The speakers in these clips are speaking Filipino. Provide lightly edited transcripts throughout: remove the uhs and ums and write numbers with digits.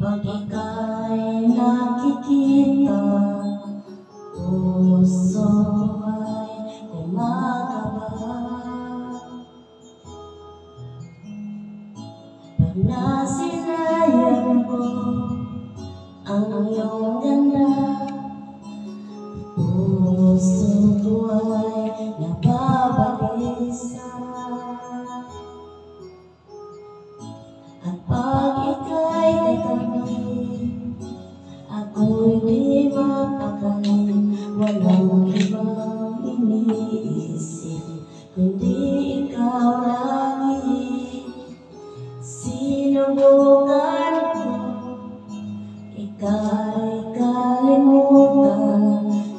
Pag ika'y nakikita, puso ay kumakaba. Pag nasilayan ko ang iyong ganda, puso ko ay nababalisa. At pag ika'y katabi, ako'y di mapakali. Walang ibang iniisip kundi ikaw lagi. Sinubukan ko ika'y kalimutan,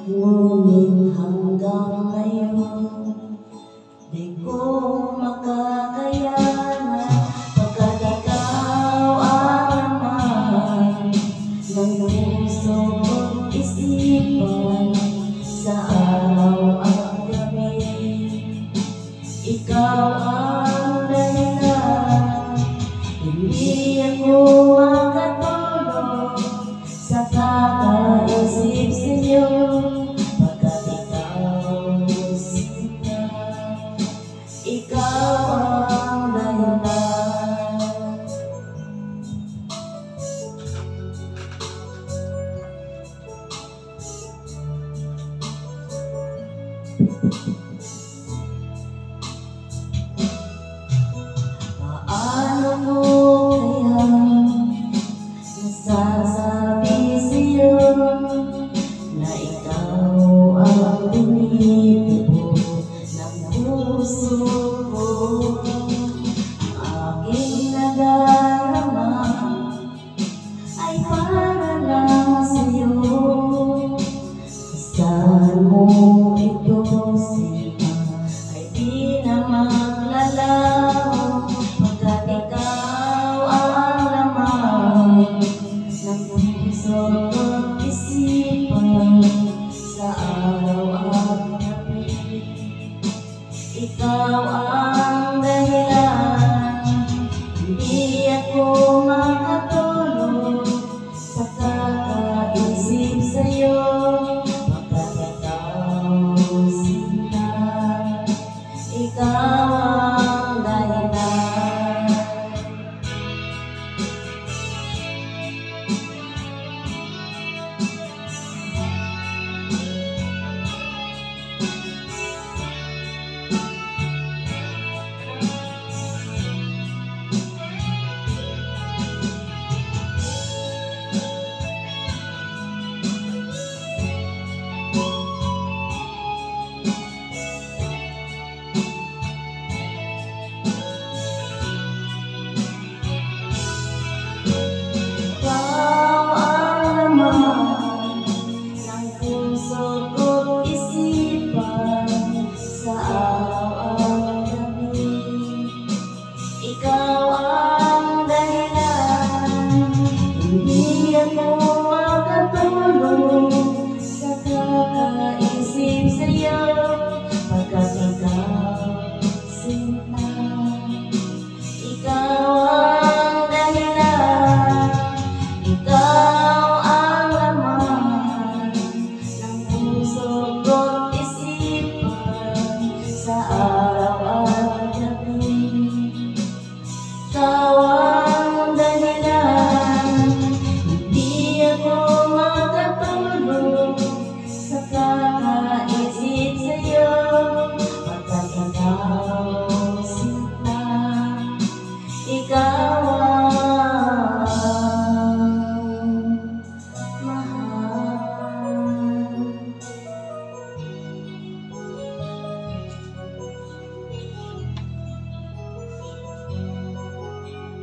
ngunit hanggang ngayon di ko makakayanan, pagkat ikaw ang laman ng puso ko't isipan sa araw at gabi. Ikaw ang dahilan, hindi ako makatulog sa kakaisip sa'yo, pagkat ikaw sinta. Ikaw ang dahilan. Paano mo kaya nasasabi sa'yo na ikaw ang binibig ng puso ko? Ang aking nadarama ay para lang sa'yo. Saan mo ito sinta ay di na maglalaho, pagkat ikaw ang laman ng puso ko't isipan sa araw at gabi. Ikaw ang dahilan, hindi ako makatulog sa kakaisip sa'yo, pagkat ikaw sinta. Ikaw ang dahilan. Ikaw ang laman ng puso ko't isipan sa araw at gabi. Ikaw ang dahilan, hindi ako